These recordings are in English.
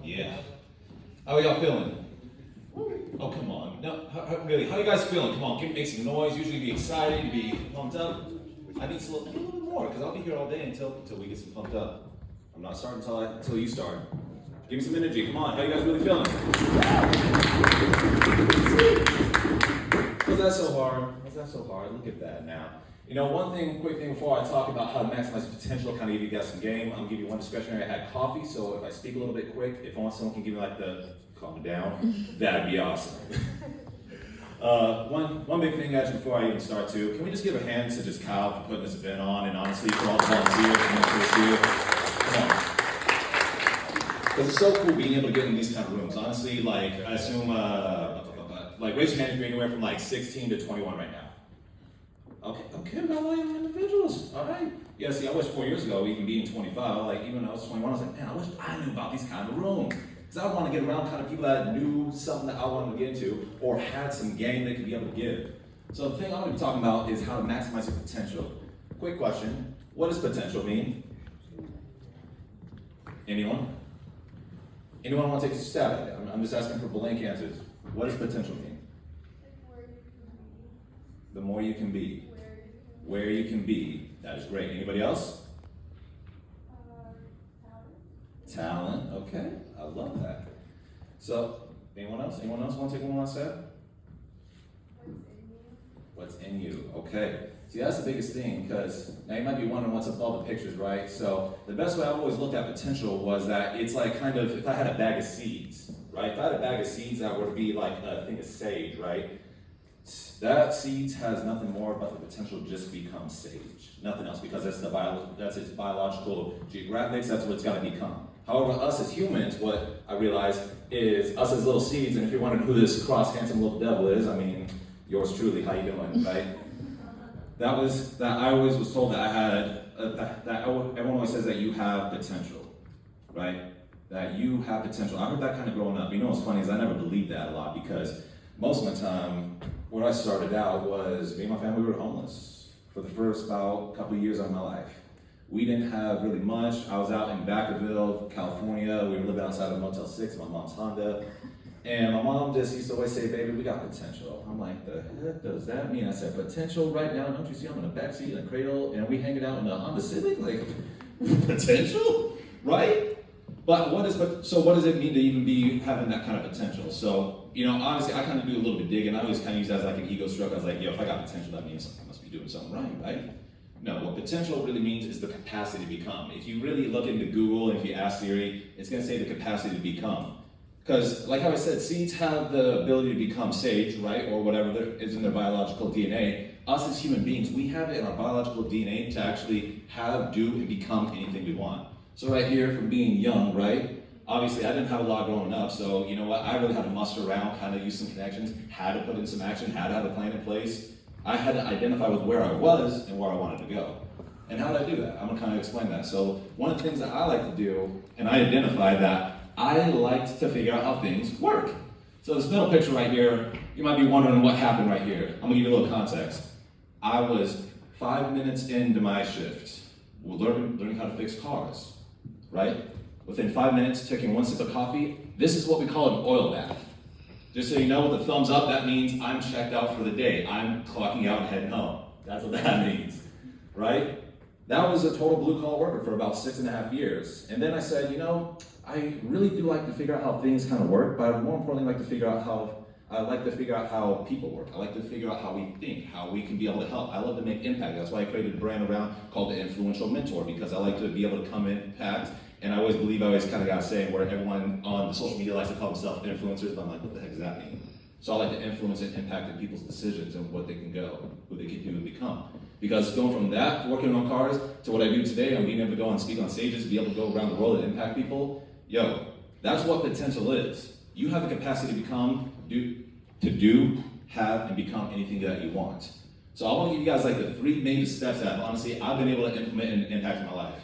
Yeah. How are y'all feeling? Oh, come on. No, really, how are you guys feeling? Come on, make some noise. Usually be excited, be pumped up. I need a little bit more, because I'll be here all day until we get some pumped up. I'm not starting until you start. Give me some energy. Come on, how you guys really feeling? Was that so hard? Was that so hard? Look at that now. You know, quick thing before I talk about how to maximize your potential, kind of give you guys some game. I'm gonna give you one discretionary. I had coffee, so if I speak a little bit quick, if someone can give me like the calm down, that'd be awesome. One big thing actually before I even start too, can we just give a hand to just Kyle for putting this event on, and honestly for all the volunteers and mentors here. Come on. Because it's so cool being able to get in these kind of rooms. Honestly, like I assume, like raise your hand if you're anywhere from like 16 to 21 right now. Okay, about all young individuals. All right. Yeah, see, I wish 4 years ago, even being 25, like even when I was 21, I was like, man, I wish I knew about these kind of rooms. Because I want to get around kind of people that knew something that I wanted to get into or had some game they could be able to give. So the thing I'm going to be talking about is how to maximize your potential. Quick question, what does potential mean? Anyone? Anyone want to take a stab at it? I'm just asking for blank answers. What does potential mean? The more you can be. Where you can be. That is great. Anybody else? Talent. Okay. I love that. So, anyone else? Anyone else want to take one last step? What's in you? Okay. See, that's the biggest thing, because now you might be wondering what's above the pictures, right? So the best way I've always looked at potential was that it's like kind of, if I had a bag of seeds, right? If I had a bag of seeds that would be like a thing of sage, right? That seeds has nothing more but the potential to just become sage. Nothing else, because that's its biological geographics, that's what it's got to become. However, us as humans, what I realize is us as little seeds, and if you're wondering who this cross handsome little devil is, I mean, yours truly, how you doing, right? That I always was told that I had, everyone always says that you have potential, right? That you have potential. I heard that kind of growing up. You know what's funny is I never believed that a lot, because most of the time, when I started out was, me and my family were homeless for the first about couple of years of my life. We didn't have really much. I was out in Vacaville, California. We were living outside of Motel 6, my mom's Honda. And my mom just used to always say, baby, we got potential. I'm like, the heck does that mean? I said, potential right now? Don't you see I'm in the backseat in a cradle and we hanging out in the Honda Civic? Like, potential, right? But what does it mean to even be having that kind of potential? So, you know, honestly, I kind of do a little bit digging. I always kind of use that as like an ego stroke. I was like, yo, if I got potential, that means I must be doing something right? No, what potential really means is the capacity to become. If you really look into Google and if you ask Siri, it's going to say the capacity to become. Because, like how I said, seeds have the ability to become sage, right? Or whatever is in their biological DNA. Us as human beings, we have it in our biological DNA to actually have, do, and become anything we want. So right here, from being young, right? Obviously, I didn't have a lot growing up, so you know what? I really had to muster around, kind of use some connections, had to put in some action, had to have a plan in place. I had to identify with where I was and where I wanted to go. And how did I do that? I'm gonna kind of explain that. So one of the things that I like to do, and I identified that I liked to figure out how things work. So this middle picture right here, you might be wondering what happened right here. I'm gonna give you a little context. I was 5 minutes into my shift, learning how to fix cars, right? Within 5 minutes, taking one sip of coffee, this is what we call an oil bath. Just so you know, with the thumbs up, that means I'm checked out for the day. I'm clocking out and heading home. That's what that means, right? That was a total blue-collar worker for about 6.5 years. And then I said, you know, I really do like to figure out how things kind of work, but I more importantly like to figure out how people work. I like to figure out how we think, how we can be able to help. I love to make impact. That's why I created a brand around called the Influential Mentor, because I like to be able to come in, impact, and I always kind of got a saying where everyone on the social media likes to call themselves influencers, but I'm like, what the heck does that mean? So I like to influence and impact people's decisions and what they can go, who they can do and become. Because going from that, working on cars, to what I do today, I'm being able to go and speak on stages, be able to go around the world and impact people, yo, that's what potential is. You have the capacity to become, have, and become anything that you want. So I want to give you guys like the 3 major steps that honestly I've been able to implement and impact in my life.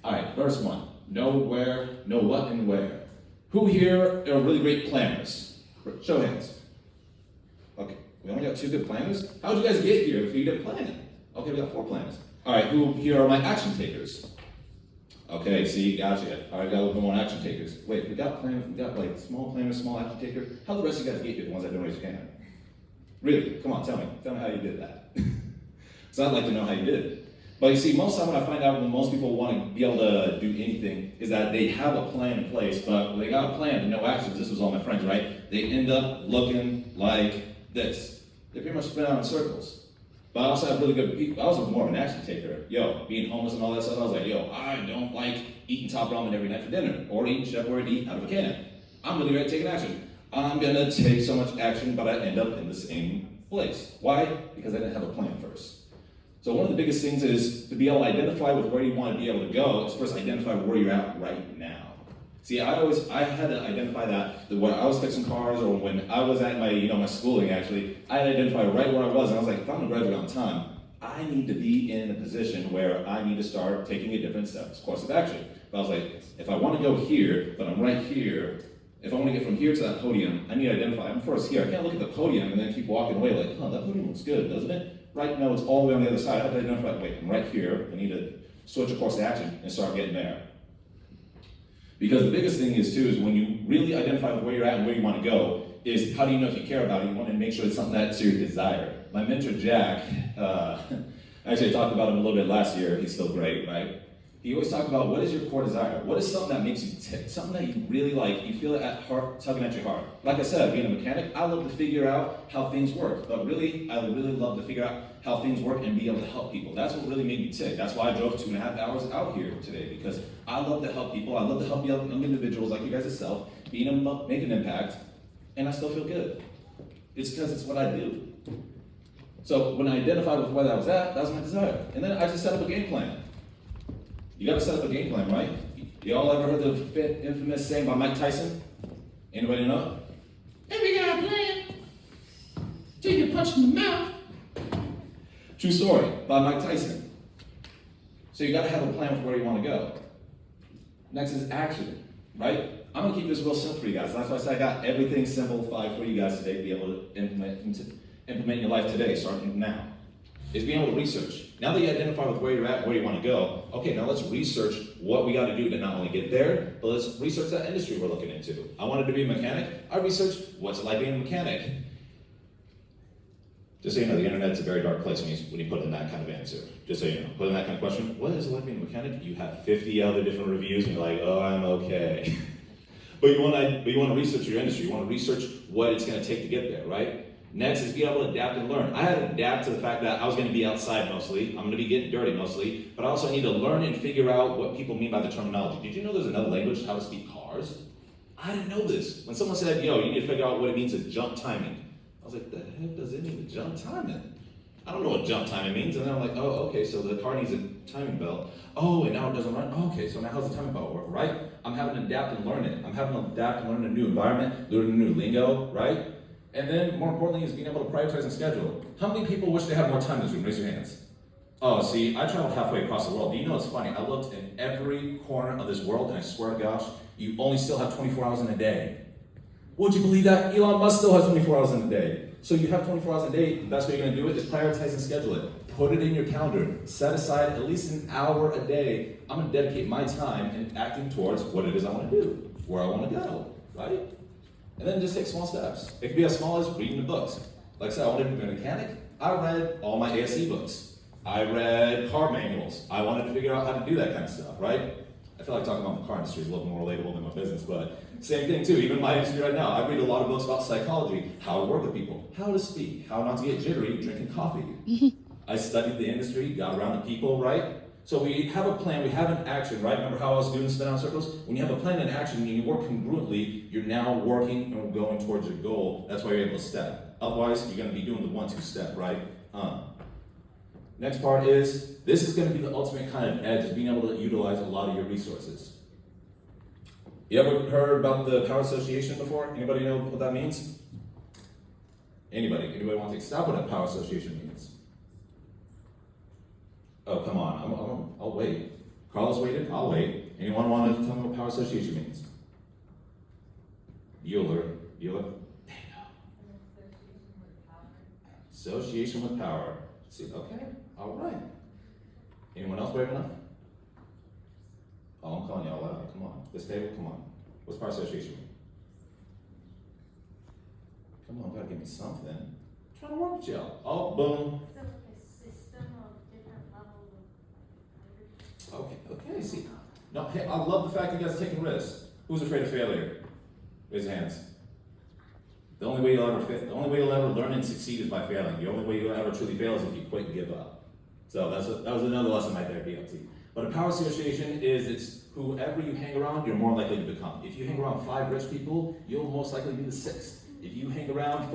All right, first one, know where, know what and where. Who here are really great planners? Show hands. Okay, we only got 2 good planners? How did you guys get here if you didn't plan it? Okay, we got 4 planners. All right, who here are my action takers? Okay, see, gotcha. All right, got a little bit more action takers. Wait, we got like small planners, small action taker. How the rest of you guys get here, the ones that don't raise your hand? Really? Come on, tell me how you did that. So I'd like to know how you did it. But you see, most of the time when I find out when most people want to be able to do anything is that they have a plan in place, but when they got a plan and no actions, this was all my friends, right? They end up looking like this. They pretty much spin out in circles. But I also have really good people. I was more of an action taker. Being homeless and all that stuff, I was like, I don't like eating top ramen every night for dinner or eating Chef Boyardee out of a can. I'm really ready to take action. I'm gonna take so much action, but I end up in the same place. Why? Because I didn't have a plan first. So one of the biggest things is to be able to identify with where you want to be able to go is first identify where you're at right now. See, I had to identify that when I was fixing cars or when I was at my schooling actually, I had to identify right where I was, and I was like, if I'm gonna graduate on time, I need to be in a position where I need to start taking a different course of action. But I was like, if I want to go here, but I'm right here, if I want to get from here to that podium, I need to identify, I'm first here. I can't look at the podium and then keep walking away like, that podium looks good, doesn't it? Right now it's all the way on the other side. I have to identify, wait, I'm right here. I need to switch a course of action and start getting there. Because the biggest thing is too, is when you really identify where you're at and where you want to go, is how do you know if you care about it? You want to make sure it's something that's your desire. My mentor, Jack, actually I talked about him a little bit last year. He's still great, right? He always talked about what is your core desire? What is something that makes you tick? Something that you really like, you feel it at heart, tugging at your heart. Like I said, being a mechanic, I love to figure out how things work. But really, I really love to figure out how things work and be able to help people. That's what really made me tick. That's why I drove 2.5 hours out here today, because I love to help people. I love to help young individuals like you guys yourself, make an impact, and I still feel good. It's because it's what I do. So when I identified with where I was at, that was my desire. And then I just set up a game plan. You gotta set up a game plan, right? You all ever heard the infamous saying by Mike Tyson? Anybody know? If you got a plan, till you punch in the mouth. True story, by Mike Tyson. So you gotta have a plan for where you wanna go. Next is action, right? I'm gonna keep this real simple for you guys. That's why I said I got everything simplified for you guys today to be able to implement in your life today, starting now. Is being able to research. Now that you identify with where you're at, where you want to go, okay, now let's research what we got to do to not only get there, but let's research that industry we're looking into. I wanted to be a mechanic. I researched what's it like being a mechanic. Just so you know, the internet's a very dark place when you put in that kind of answer. Just so you know, put in that kind of question, what is it like being a mechanic? You have 50 other different reviews and you're like, I'm okay. But you want to research your industry. You want to research what it's going to take to get there, right? Next is be able to adapt and learn. I had to adapt to the fact that I was going to be outside mostly. I'm going to be getting dirty mostly. But I also need to learn and figure out what people mean by the terminology. Did you know there's another language how to speak cars? I didn't know this. When someone said, you need to figure out what it means to jump timing. I was like, the heck does it mean to jump timing? I don't know what jump timing means. And then I'm like, okay, so the car needs a timing belt. Oh, and now it doesn't run. Okay, so now how's the timing belt work, right? I'm having to adapt and learn it. I'm having to adapt and learn a new environment, learn a new lingo, right? And then, more importantly, is being able to prioritize and schedule. How many people wish they had more time in this room? Raise your hands. Oh, see, I traveled halfway across the world. Do you know what's funny? I looked in every corner of this world, and I swear to gosh, you only still have 24 hours in a day. Would you believe that? Elon Musk still has 24 hours in a day. So you have 24 hours a day, the best way you're going to do it is prioritize and schedule it. Put it in your calendar. Set aside at least an hour a day. I'm going to dedicate my time in acting towards what it is I want to do, where I want to go, right? And then just take small steps. It could be as small as reading the books. Like I said, I wanted to be a mechanic. I read all my ASE books. I read car manuals. I wanted to figure out how to do that kind of stuff, right? I feel like talking about the car industry is a little more relatable than my business, but same thing too. Even my industry right now, I read a lot of books about psychology, how to work with people, how to speak, how not to get jittery drinking coffee. I studied the industry, got around the people, right? So we have a plan, we have an action, right? Remember how I was doing spin out circles? When you have a plan and action and you work congruently, you're now working and going towards your goal. That's why you're able to step. Otherwise, you're going to be doing the 1-2 step, right? Next part is, this is going to be the ultimate kind of edge, is being able to utilize a lot of your resources. You ever heard about the power association before? Anybody know what that means? Anybody want to take a stab at what that power association means? Oh, come on, I'll wait. Carlos waited, I'll wait. Anyone want to tell me what power association means? Euler. There you go. Association with power. See, okay, all right. Anyone else brave enough? Oh, I'm calling y'all out. Come on. This table, come on. What's power association? Come on, gotta give me something. I'm trying to work with y'all. Oh, boom. It's like a system of different levels of Okay, see. No, hey, I love the fact you guys are taking risks. Who's afraid of failure? Raise your hands. The only way you'll ever learn and succeed is by failing. The only way you'll ever truly fail is if you quit and give up. So that was another lesson right there, DLT. But a power association is it's whoever you hang around, you're more likely to become. If you hang around 5 rich people, you'll most likely be the 6th. If you hang around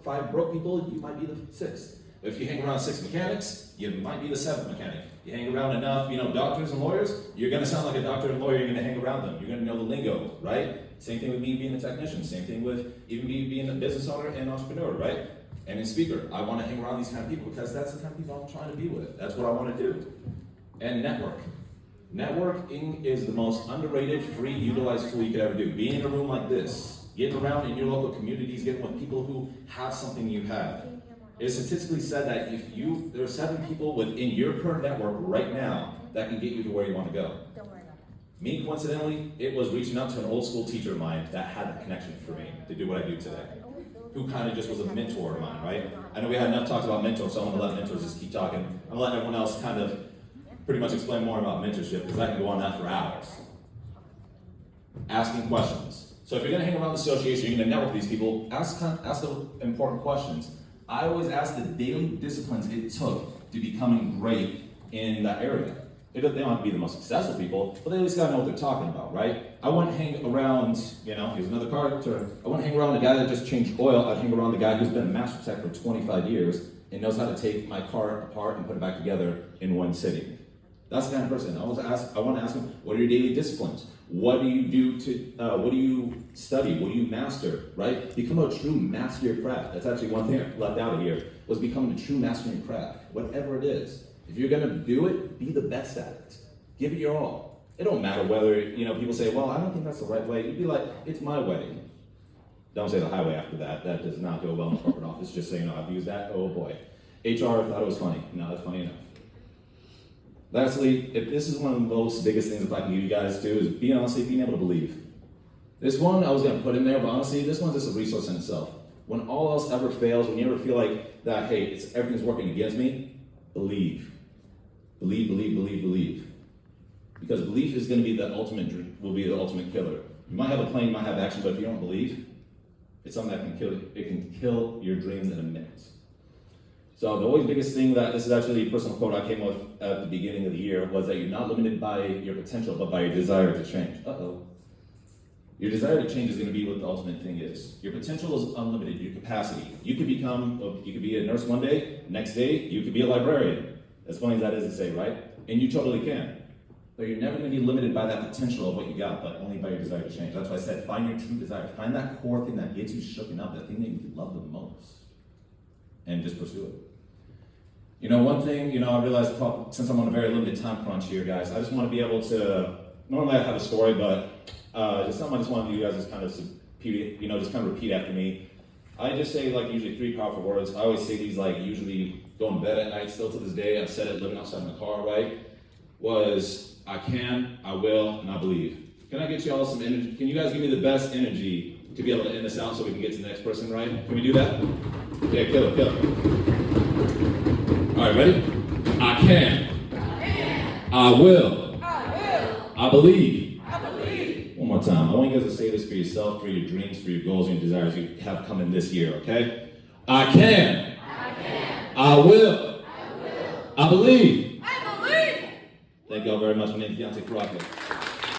5 broke people, you might be the 6th. If you hang around 6 mechanics, you might be the 7th mechanic. You hang around enough, doctors and lawyers, you're gonna sound like a doctor and lawyer, you're gonna hang around them. You're gonna know the lingo, right? Same thing with me being a technician, same thing with even me being a business owner and entrepreneur, right? And a speaker. I wanna hang around these kind of people because that's the kind of people I'm trying to be with. That's what I wanna do. And network. Networking is the most underrated, free, utilized tool you could ever do. Being in a room like this, getting around in your local communities, getting with people who have something you have. It's statistically said that there are 7 people within your current network right now that can get you to where you want to go. Me, coincidentally, it was reaching out to an old school teacher of mine that had the connection for me to do what I do today, who kind of just was a mentor of mine, right? I know we had enough talks about mentors, so I'm gonna let mentors just keep talking. I'm gonna let everyone else kind of pretty much explain more about mentorship because I can go on that for hours. Asking questions. So if you're gonna hang around the association, you're gonna network with these people, ask the important questions. I always ask the daily disciplines it took to becoming great in that area. They don't have to be the most successful people, but they at least gotta know what they're talking about, right? I wouldn't hang around, here's another card term. I wouldn't hang around the guy that just changed oil. I'd hang around the guy who's been a master tech for 25 years and knows how to take my car apart and put it back together in one sitting. That's the kind of person. I want to ask them, what are your daily disciplines? What do you do what do you study? What do you master, right? Become a true master of your craft. That's actually one thing I left out of here, was becoming a true master of your craft, whatever it is. If you're gonna do it, be the best at it. Give it your all. It don't matter whether, people say, well, I don't think that's the right way. You'd be like, it's my way. Don't say the highway after that. That does not go well in the corporate office, just so you know. I've used that, oh boy. HR thought it was funny. No, that's funny enough. Lastly, if this is one of the most biggest things if I can give you guys too, is being able to believe. This one I was gonna put in there, but honestly, this one's just a resource in itself. When all else ever fails, when you ever feel like that, hey, everything's working against me, believe. Believe, believe, believe, believe. Because belief is gonna be the ultimate killer. You might have a plan, you might have action, but if you don't believe, it's something that can kill your dreams in a minute. So the always biggest thing this is actually a personal quote I came with at the beginning of the year, was that you're not limited by your potential, but by your desire to change. Your desire to change is gonna be what the ultimate thing is. Your potential is unlimited, your capacity. You could be a nurse one day, next day, you could be a librarian. As funny as that is to say, right? And you totally can. But you're never gonna be limited by that potential of what you got, but only by your desire to change. That's why I said, find your true desire. Find that core thing that gets you shooken up, that thing that you love the most. And just pursue it. One thing, I realized since I'm on a very limited time crunch here, guys, I just want to be able to, normally I have a story, but just something I just want you guys just kind of repeat after me. I just say usually 3 powerful words. I always say these usually going to bed at night, still to this day. I've said it living outside my car, right? Was I can, I will, and I believe. Can I get you all some energy? Can you guys give me the best energy to be able to end this out so we can get to the next person, right? Can we do that? Yeah, kill it. All right, ready? I can. I will. I believe. One more time. I want you guys to say this for yourself, for your dreams, for your goals, and your desires you have coming this year, okay? I can. I will. I believe. Thank y'all very much. My name is Deontae Peracca.